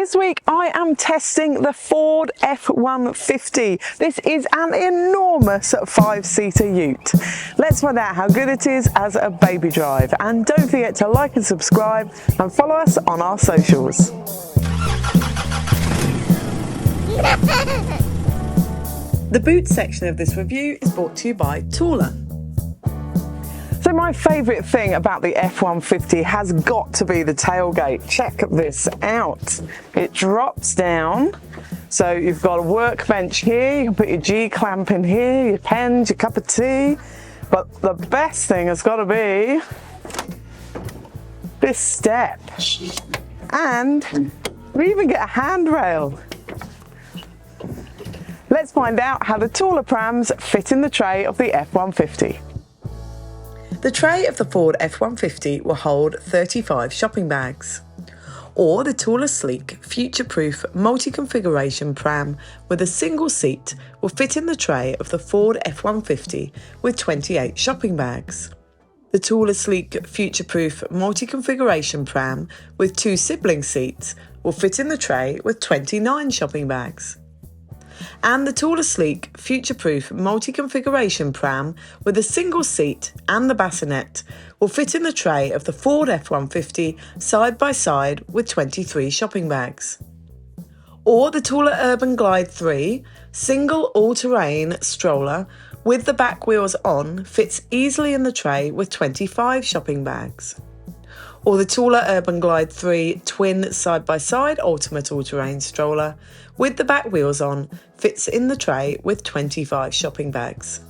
This week I am testing the Ford F-150. This is an enormous 5-seater ute. Let's find out how good it is as a baby drive, and don't forget to like and subscribe and follow us on our socials. The boot section of this review is brought to you by Taller. So my favourite thing about the F-150 has got to be the tailgate. Check this out. It drops down, so you've got a workbench here, you can put your G-clamp in here, your pens, your cup of tea, but the best thing has got to be this step. And we even get a handrail. Let's find out how the taller prams fit in the tray of the F-150. The tray of the Ford F-150 will hold 35 shopping bags, or the taller, sleek, future-proof multi-configuration pram with a single seat will fit in the tray of the Ford F-150 with 28 shopping bags. The taller, sleek, future-proof multi-configuration pram with 2 sibling seats will fit in the tray with 29 shopping bags. And the taller, sleek, future-proof multi-configuration pram with a single seat and the bassinet will fit in the tray of the Ford F-150 side by side with 23 shopping bags. Or the taller Urban Glide 3 single all-terrain stroller with the back wheels on fits easily in the tray with 25 shopping bags. Or the taller Urban Glide 3 twin side-by-side ultimate all-terrain stroller with the back wheels on fits in the tray with 25 shopping bags.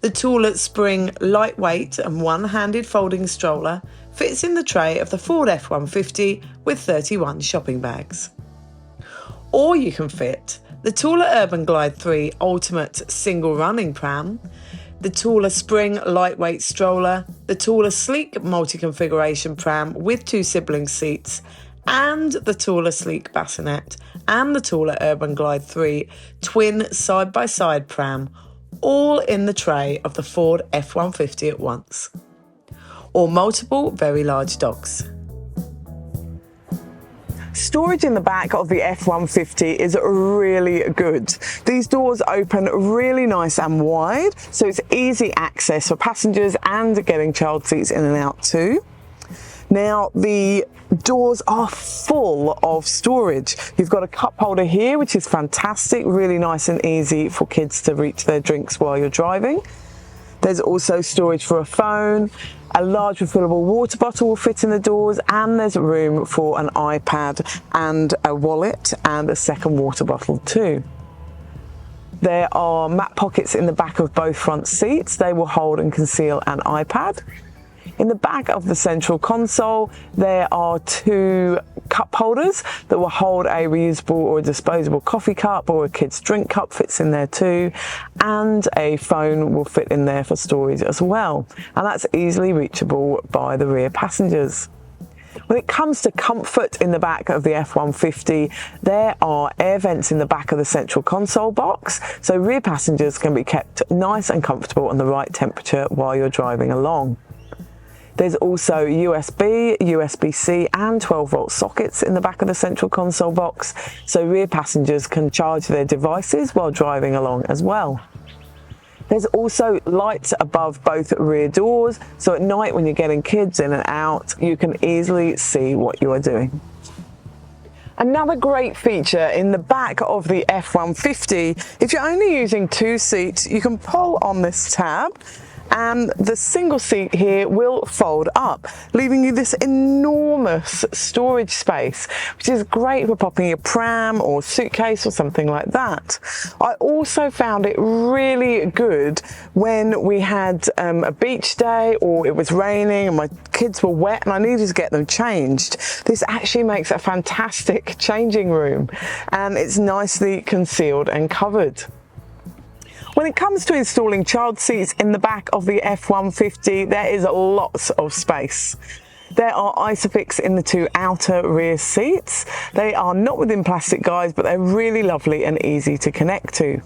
The taller spring lightweight and one-handed folding stroller fits in the tray of the Ford F-150 with 31 shopping bags. Or you can fit the taller Urban Glide 3 ultimate single running pram, the taller spring lightweight stroller, the taller sleek multi-configuration pram with 2 sibling seats, and the taller sleek bassinet, and the taller Urban Glide 3 twin side-by-side pram, all in the tray of the Ford F-150 at once. Or multiple very large dogs. Storage in the back of the F-150 is really good. These doors open really nice and wide, so it's easy access for passengers and getting child seats in and out too. Now, the doors are full of storage. You've got a cup holder here, which is fantastic, really nice and easy for kids to reach their drinks while you're driving. There's also storage for a phone. A large refillable water bottle will fit in the doors, and there's room for an iPad and a wallet and a second water bottle too. There are map pockets in the back of both front seats. They will hold and conceal an iPad. In the back of the central console, there are 2 cup holders that will hold a reusable or disposable coffee cup, or a kid's drink cup fits in there too, and a phone will fit in there for storage as well, and that's easily reachable by the rear passengers. When it comes to comfort in the back of the F-150, there are air vents in the back of the central console box, so rear passengers can be kept nice and comfortable and the right temperature while you're driving along. There's also USB, USB-C and 12-volt sockets in the back of the central console box, so rear passengers can charge their devices while driving along as well. There's also lights above both rear doors, so at night when you're getting kids in and out, you can easily see what you are doing. Another great feature in the back of the F-150, if you're only using 2 seats, you can pull on this tab, and the single seat here will fold up, leaving you this enormous storage space, which is great for popping your pram or suitcase or something like that. I also found it really good when we had a beach day, or it was raining and my kids were wet and I needed to get them changed. This actually makes a fantastic changing room, and it's nicely concealed and covered. When it comes to installing child seats in the back of the F-150, there is lots of space. There are Isofix in the 2 outer rear seats. They are not within plastic guides, but they're really lovely and easy to connect to.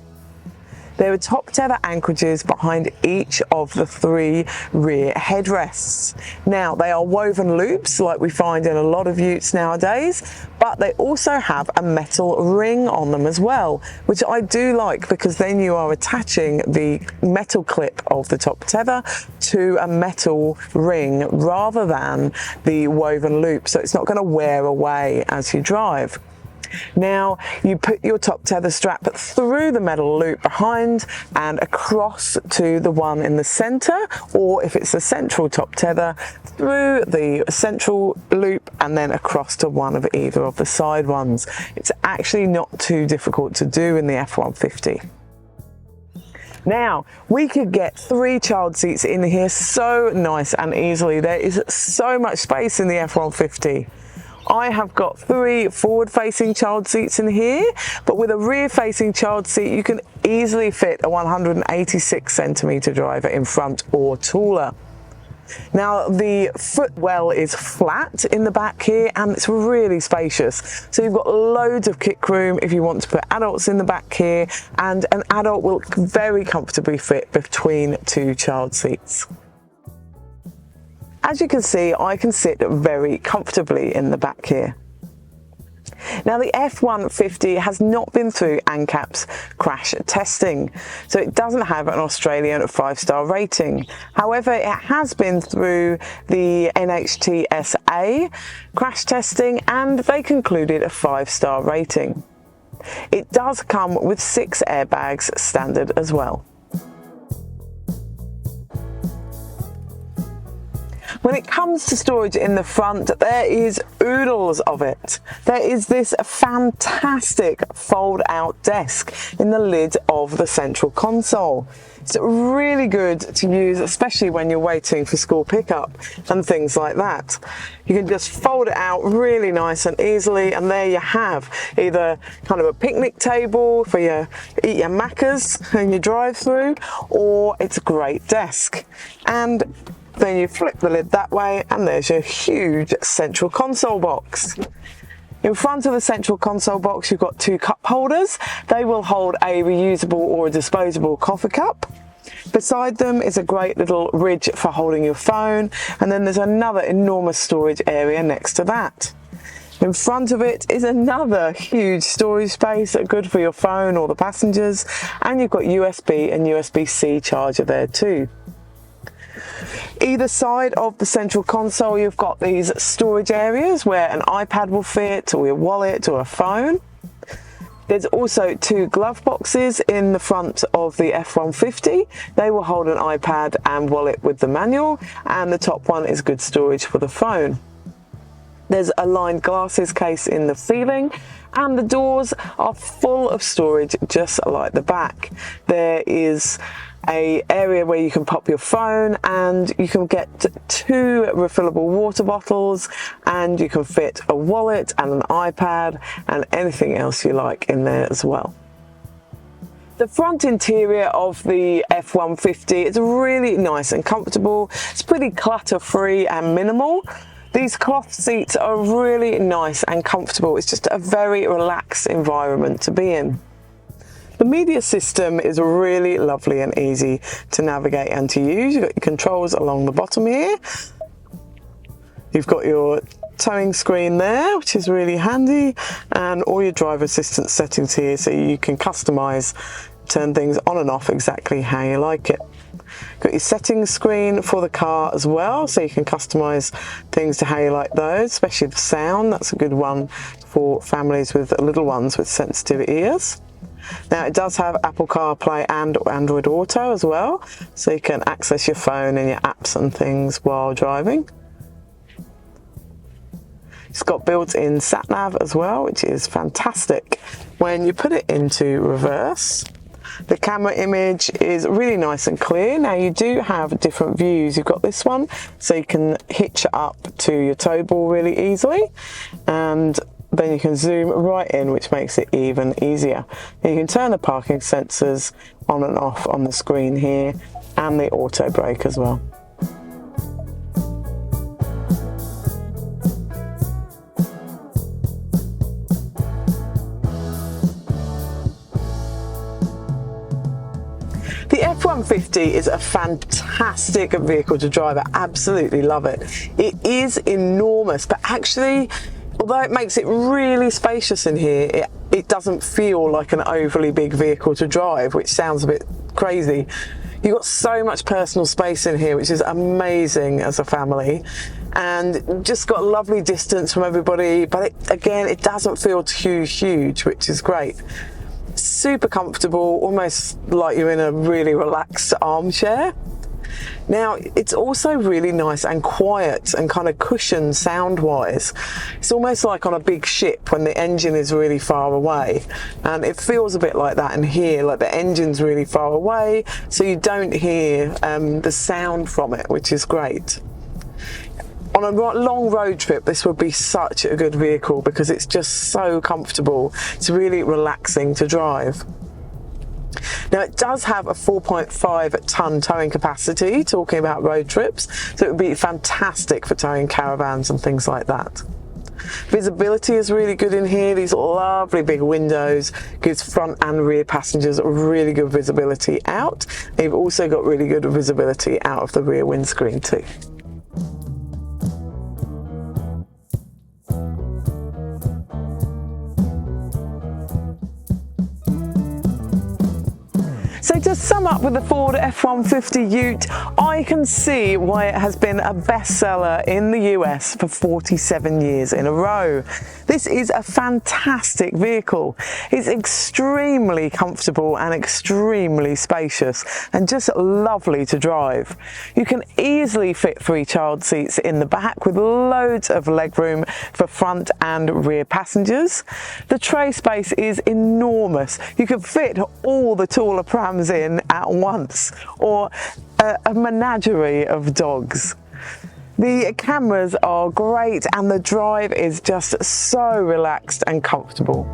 There are top tether anchorages behind each of the 3 rear headrests. Now, they are woven loops like we find in a lot of utes nowadays, but they also have a metal ring on them as well, which I do like because then you are attaching the metal clip of the top tether to a metal ring rather than the woven loop, so it's not going to wear away as you drive. Now, you put your top tether strap through the metal loop behind and across to the one in the center, or if it's a central top tether, through the central loop and then across to one of either of the side ones. It's actually not too difficult to do in the F-150. Now, we could get 3 child seats in here so nice and easily. There is so much space in the F-150. I have got 3 forward-facing child seats in here, but with a rear-facing child seat, you can easily fit a 186 centimetre driver in front or taller. Now, the footwell is flat in the back here and it's really spacious. So you've got loads of kick room if you want to put adults in the back here, and an adult will very comfortably fit between 2 child seats. As you can see, I can sit very comfortably in the back here. Now, the F-150 has not been through ANCAP's crash testing, so it doesn't have an Australian 5-star rating. However, it has been through the NHTSA crash testing and they concluded a 5-star rating. It does come with 6 airbags standard as well. When it comes to storage in the front, there is oodles of it. There is this fantastic fold-out desk in the lid of the central console. It's really good to use, especially when you're waiting for school pickup and things like that. You can just fold it out really nice and easily, and there you have either kind of a picnic table for your eat your Maccas and your drive-through, or it's a great desk. And then you flip the lid that way and there's your huge central console box. In front of the central console box, you've got 2 cup holders. They will hold a reusable or a disposable coffee cup. Beside them is a great little ridge for holding your phone, and then there's another enormous storage area next to that. In front of it is another huge storage space, good for your phone or the passengers, and you've got USB and USB-C charger there too. Either side of the central console, you've got these storage areas where an iPad will fit, or your wallet, or a phone. There's also 2 glove boxes in the front of the F-150. They will hold an iPad and wallet with the manual, and the top one is good storage for the phone. There's a lined glasses case in the ceiling, and the doors are full of storage just like the back. There is an area where you can pop your phone, and you can get 2 refillable water bottles, and you can fit a wallet and an iPad and anything else you like in there as well. The front interior of the F-150 is really nice and comfortable. It's pretty clutter-free and minimal. These cloth seats are really nice and comfortable. It's just a very relaxed environment to be in. The media system is really lovely and easy to navigate and to use. You've got your controls along the bottom here. You've got your towing screen there, which is really handy, and all your driver assistance settings here, so you can customize, turn things on and off exactly how you like it. Got your settings screen for the car as well, so you can customize things to how you like those, especially the sound. That's a good one for families with little ones with sensitive ears. Now, it does have Apple CarPlay and Android Auto as well, so you can access your phone and your apps and things while driving. It's got built-in sat-nav as well, which is fantastic. When you put it into reverse, the camera image is really nice and clear. Now, you do have different views. You've got this one, so you can hitch up to your tow ball really easily, and then you can zoom right in, which makes it even easier. You can turn the parking sensors on and off on the screen here, and the auto brake as well. F-150 is a fantastic vehicle to drive. I absolutely love it. It is enormous, but actually, although it makes it really spacious in here, it doesn't feel like an overly big vehicle to drive, which sounds a bit crazy. You've got so much personal space in here, which is amazing as a family, and just got a lovely distance from everybody, but again, it doesn't feel too huge, which is great. Super comfortable, almost like you're in a really relaxed armchair. Now, it's also really nice and quiet and kind of cushioned sound-wise. It's almost like on a big ship when the engine is really far away, and it feels a bit like that in here, like the engine's really far away, so you don't hear the sound from it, which is great. On a long road trip, this would be such a good vehicle because it's just so comfortable. It's really relaxing to drive. Now, it does have a 4.5 ton towing capacity, talking about road trips, so it would be fantastic for towing caravans and things like that. Visibility is really good in here. These lovely big windows gives front and rear passengers really good visibility out. And you've also got really good visibility out of the rear windscreen too. So to sum up with the Ford F-150 Ute, I can see why it has been a bestseller in the US for 47 years in a row. This is a fantastic vehicle. It's extremely comfortable and extremely spacious and just lovely to drive. You can easily fit 3 child seats in the back with loads of legroom for front and rear passengers. The tray space is enormous. You can fit all the taller prams in at once, or a menagerie of dogs. The cameras are great and the drive is just so relaxed and comfortable.